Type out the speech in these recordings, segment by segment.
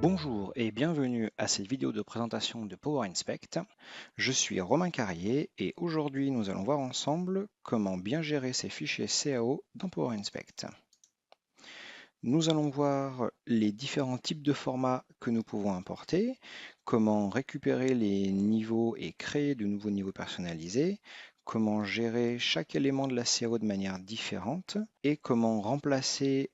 Bonjour et bienvenue à cette vidéo de présentation de Power Inspect. Je suis Romain Carrier et aujourd'hui nous allons voir ensemble comment bien gérer ces fichiers CAO dans Power Inspect. Nous allons voir les différents types de formats que nous pouvons importer, comment récupérer les niveaux et créer de nouveaux niveaux personnalisés, comment gérer chaque élément de la CAO de manière différente et comment remplacer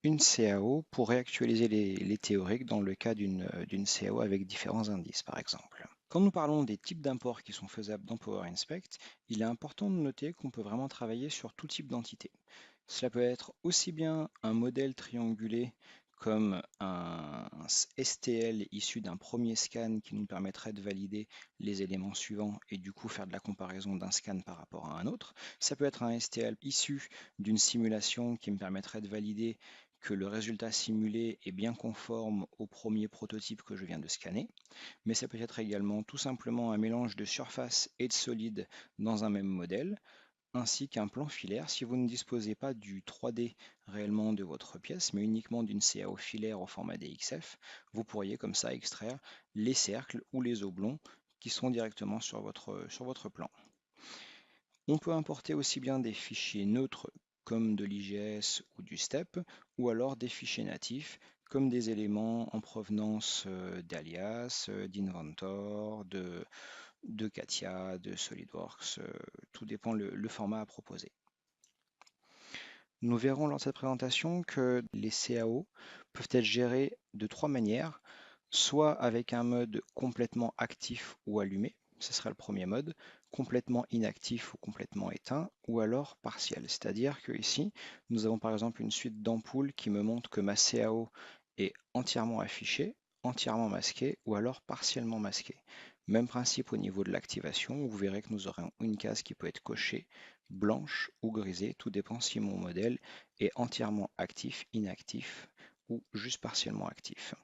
une CAO pour réactualiser les théoriques dans le cas d'une CAO avec différents indices, par exemple. Quand nous parlons des types d'imports qui sont faisables dans Power Inspect, il est important de noter qu'on peut vraiment travailler sur tout type d'entité. Cela peut être aussi bien un modèle triangulé comme un STL issu d'un premier scan qui nous permettrait de valider les éléments suivants et du coup faire de la comparaison d'un scan par rapport à un autre. Ça peut être un STL issu d'une simulation qui me permettrait de valider que le résultat simulé est bien conforme au premier prototype que je viens de scanner. Mais ça peut être également tout simplement un mélange de surface et de solide dans un même modèle, ainsi qu'un plan filaire si vous ne disposez pas du 3D réellement de votre pièce, mais uniquement d'une CAO filaire au format DXF, vous pourriez comme ça extraire les cercles ou les oblongs qui sont directement sur votre plan. On peut importer aussi bien des fichiers neutres comme de l'IGS ou du STEP, ou alors des fichiers natifs comme des éléments en provenance d'Alias, d'Inventor, de CATIA, de SolidWorks, tout dépend le format à proposer. Nous verrons lors de cette présentation que les CAO peuvent être gérés de trois manières, soit avec un mode complètement actif ou allumé, ce sera le premier mode, complètement inactif ou complètement éteint, ou alors partiel. C'est-à-dire que ici, nous avons par exemple une suite d'ampoules qui me montre que ma CAO est entièrement affichée, entièrement masquée ou alors partiellement masquée. Même principe au niveau de l'activation, vous verrez que nous aurons une case qui peut être cochée, blanche ou grisée, tout dépend si mon modèle est entièrement actif, inactif ou juste partiellement actif.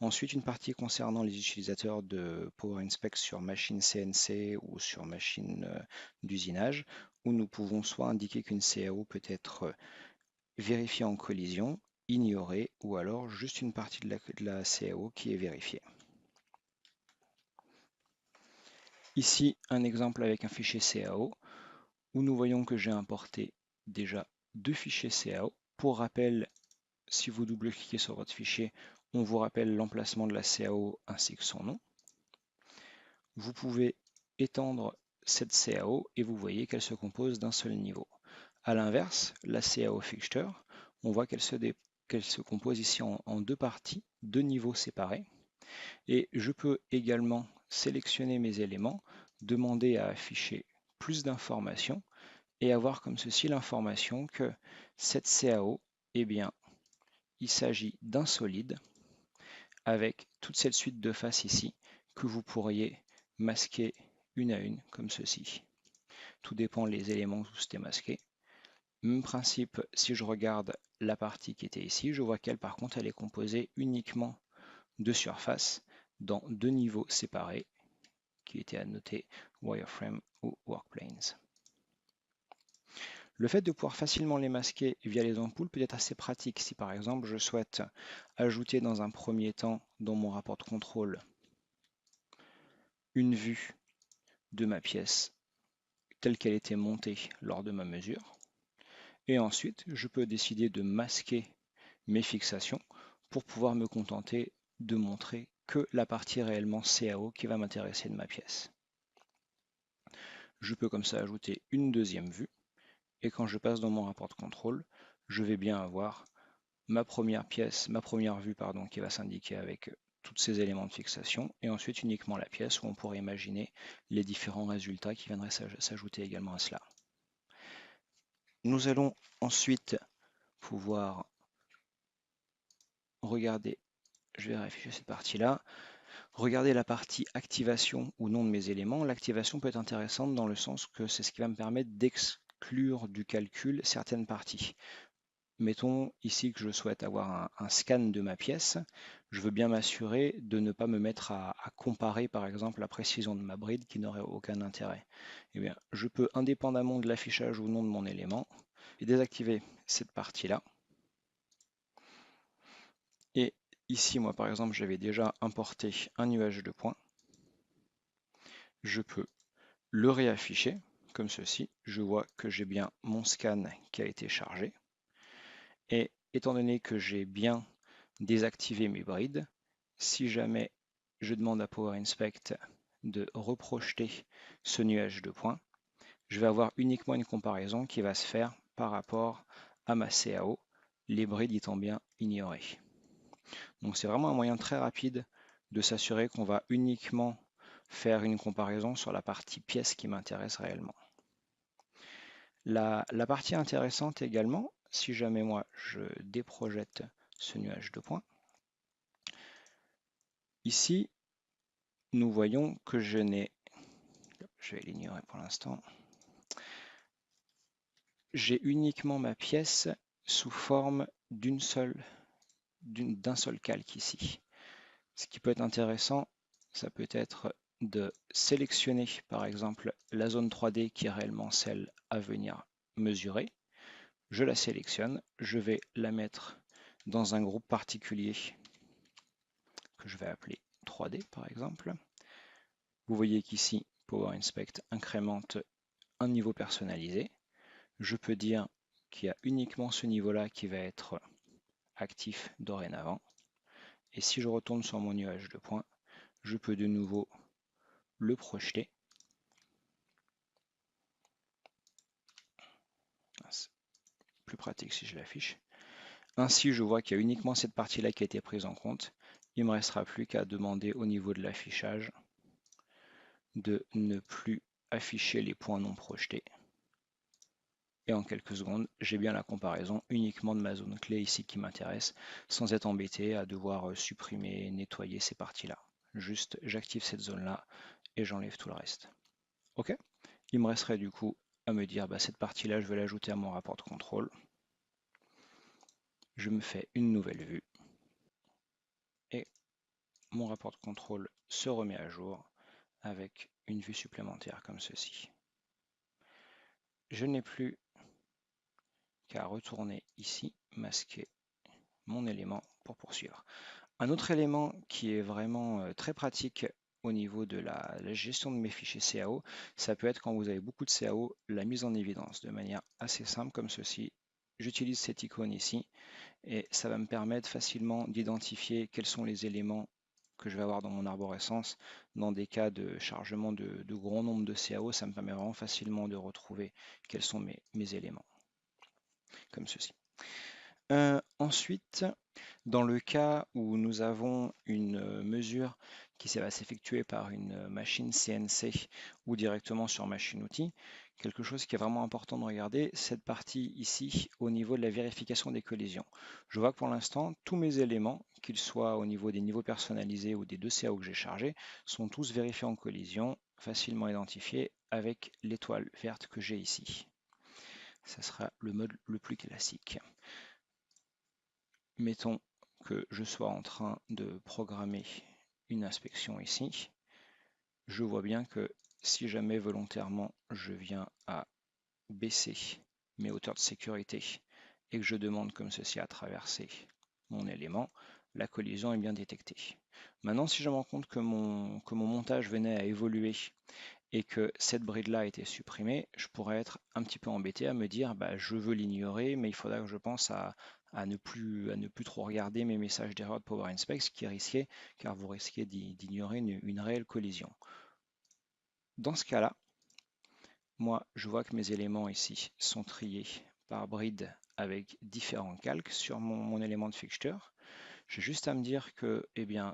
Ensuite, une partie concernant les utilisateurs de Power Inspect sur machine CNC ou sur machine d'usinage, où nous pouvons soit indiquer qu'une CAO peut être vérifiée en collision, ignorée, ou alors juste une partie de la CAO qui est vérifiée. Ici, un exemple avec un fichier CAO, où nous voyons que j'ai importé déjà deux fichiers CAO. Pour rappel, si vous double-cliquez sur votre fichier, on vous rappelle l'emplacement de la CAO ainsi que son nom. Vous pouvez étendre cette CAO et vous voyez qu'elle se compose d'un seul niveau. A l'inverse, la CAO fixture, on voit qu'elle se compose ici en deux parties, deux niveaux séparés. Et je peux également sélectionner mes éléments, demander à afficher plus d'informations et avoir comme ceci l'information que cette CAO, eh bien, il s'agit d'un solide avec toute cette suite de faces ici que vous pourriez masquer une à une comme ceci. Tout dépend des éléments où c'était masqué. Même principe, si je regarde la partie qui était ici, je vois qu'elle par contre elle est composée uniquement de surfaces dans deux niveaux séparés qui étaient annotés wireframe ou workplanes. Le fait de pouvoir facilement les masquer via les ampoules peut être assez pratique si par exemple je souhaite ajouter dans un premier temps dans mon rapport de contrôle une vue de ma pièce telle qu'elle était montée lors de ma mesure. Et ensuite, je peux décider de masquer mes fixations pour pouvoir me contenter de montrer que la partie réellement CAO qui va m'intéresser de ma pièce. Je peux comme ça ajouter une deuxième vue et quand je passe dans mon rapport de contrôle, je vais bien avoir ma première pièce, ma première vue pardon, qui va s'indiquer avec tous ces éléments de fixation et ensuite uniquement la pièce où on pourrait imaginer les différents résultats qui viendraient s'ajouter également à cela. Nous allons ensuite pouvoir regarder, je vais afficher cette partie-là, regarder la partie activation ou non de mes éléments. L'activation peut être intéressante dans le sens que c'est ce qui va me permettre d'exclure du calcul certaines parties. Mettons ici que je souhaite avoir un scan de ma pièce, je veux bien m'assurer de ne pas me mettre à comparer par exemple la précision de ma bride qui n'aurait aucun intérêt. Eh bien, je peux indépendamment de l'affichage ou non de mon élément, désactiver cette partie-là. Et Ici, moi par exemple, j'avais déjà importé un nuage de points. Je peux le réafficher comme ceci. Je vois que j'ai bien mon scan qui a été chargé. Et étant donné que j'ai bien désactivé mes brides, si jamais je demande à Power Inspect de reprojeter ce nuage de points, je vais avoir uniquement une comparaison qui va se faire par rapport à ma CAO, les brides étant bien ignorées. Donc c'est vraiment un moyen très rapide de s'assurer qu'on va uniquement faire une comparaison sur la partie pièce qui m'intéresse réellement. La partie intéressante également, si jamais moi je déprojette ce nuage de points, ici nous voyons que je vais l'ignorer pour l'instant, j'ai uniquement ma pièce sous forme d'un seul calque ici. Ce qui peut être intéressant, ça peut être de sélectionner par exemple la zone 3D qui est réellement celle à venir mesurer. Je la sélectionne, je vais la mettre dans un groupe particulier que je vais appeler 3D par exemple. Vous voyez qu'ici, Power Inspect incrémente un niveau personnalisé. Je peux dire qu'il y a uniquement ce niveau-là qui va être actif dorénavant. Et si je retourne sur mon nuage de points, je peux de nouveau le projeter. C'est plus pratique si je l'affiche. Ainsi, je vois qu'il y a uniquement cette partie-là qui a été prise en compte. Il ne me restera plus qu'à demander au niveau de l'affichage de ne plus afficher les points non projetés. Et en quelques secondes, j'ai bien la comparaison uniquement de ma zone clé ici qui m'intéresse, sans être embêté à devoir supprimer, nettoyer ces parties-là. Juste, j'active cette zone-là et j'enlève tout le reste. OK? Il me resterait du coup à me dire, cette partie-là, je vais l'ajouter à mon rapport de contrôle. Je me fais une nouvelle vue et mon rapport de contrôle se remet à jour avec une vue supplémentaire comme ceci. Je n'ai plus qu'à retourner ici, masquer mon élément pour poursuivre. Un autre élément qui est vraiment très pratique au niveau de la gestion de mes fichiers CAO, ça peut être quand vous avez beaucoup de CAO, la mise en évidence de manière assez simple comme ceci. J'utilise cette icône ici et ça va me permettre facilement d'identifier quels sont les éléments que je vais avoir dans mon arborescence. Dans des cas de chargement de gros nombre de CAO, ça me permet vraiment facilement de retrouver quels sont mes éléments, comme ceci. Ensuite, dans le cas où nous avons une mesure qui va s'effectuer par une machine CNC ou directement sur machine-outil, quelque chose qui est vraiment important de regarder, cette partie ici au niveau de la vérification des collisions. Je vois que pour l'instant, tous mes éléments, qu'ils soient au niveau des niveaux personnalisés ou des 2 CAO que j'ai chargés, sont tous vérifiés en collision, facilement identifiés avec l'étoile verte que j'ai ici. Ça sera le mode le plus classique. Mettons que je sois en train de programmer une inspection ici. Je vois bien que si jamais volontairement je viens à baisser mes hauteurs de sécurité et que je demande comme ceci à traverser mon élément, la collision est bien détectée. Maintenant, si je me rends compte que mon montage venait à évoluer et que cette bride-là a été supprimée, je pourrais être un petit peu embêté à me dire je veux l'ignorer, mais il faudra que je pense à ne plus trop regarder mes messages d'erreur de Power Inspect, ce qui est risqué, car vous risquez d'ignorer une réelle collision. Dans ce cas-là, moi, je vois que mes éléments ici sont triés par bride avec différents calques sur mon élément de fixture. J'ai juste à me dire que,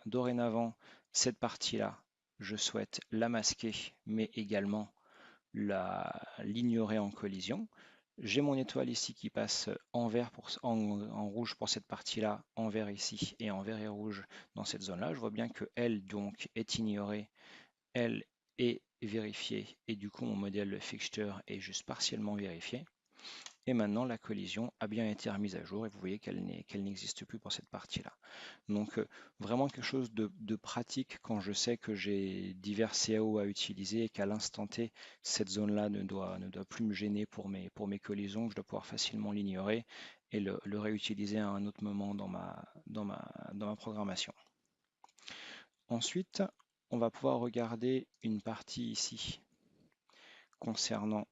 dorénavant, cette partie-là, je souhaite la masquer, mais également l'ignorer en collision. J'ai mon étoile ici qui passe en vert en rouge pour cette partie-là, en vert ici et en vert et rouge dans cette zone-là. Je vois bien que elle donc est ignorée, elle est vérifiée et du coup mon modèle fixture est juste partiellement vérifié. Et maintenant, la collision a bien été remise à jour et vous voyez qu'elle n'existe plus pour cette partie-là. Donc vraiment quelque chose de pratique quand je sais que j'ai divers CAO à utiliser et qu'à l'instant T, cette zone-là ne doit plus me gêner pour mes collisions, que je dois pouvoir facilement l'ignorer et le réutiliser à un autre moment dans ma programmation. Ensuite, on va pouvoir regarder une partie ici concernant,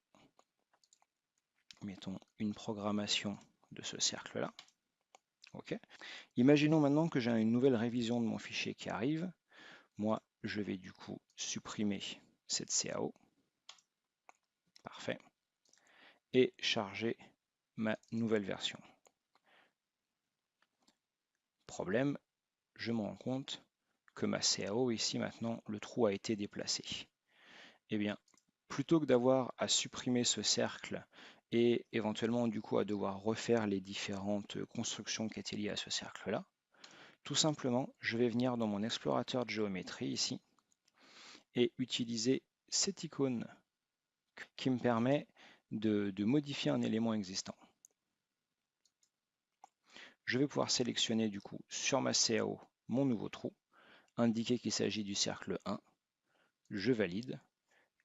mettons, une programmation de ce cercle-là. OK. Imaginons maintenant que j'ai une nouvelle révision de mon fichier qui arrive. Moi, je vais du coup supprimer cette CAO. Parfait. Et charger ma nouvelle version. Problème, je me rends compte que ma CAO ici maintenant, le trou a été déplacé. Eh bien, plutôt que d'avoir à supprimer ce cercle et éventuellement du coup à devoir refaire les différentes constructions qui étaient liées à ce cercle-là, tout simplement, je vais venir dans mon explorateur de géométrie ici et utiliser cette icône qui me permet de modifier un élément existant. Je vais pouvoir sélectionner du coup sur ma CAO mon nouveau trou, indiquer qu'il s'agit du cercle 1, je valide,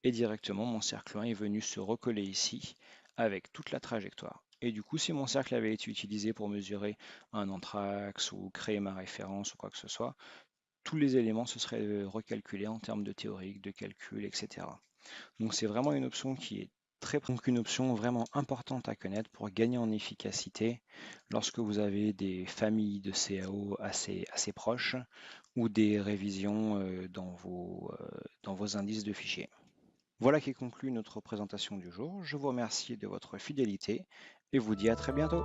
et directement mon cercle 1 est venu se recoller ici avec toute la trajectoire. Et du coup, si mon cercle avait été utilisé pour mesurer un anthrax ou créer ma référence ou quoi que ce soit, tous les éléments se seraient recalculés en termes de théorique, de calcul, etc. Donc c'est vraiment une option qui est donc une option vraiment importante à connaître pour gagner en efficacité lorsque vous avez des familles de CAO assez proches ou des révisions dans vos indices de fichiers. Voilà qui conclut notre présentation du jour. Je vous remercie de votre fidélité et vous dis à très bientôt.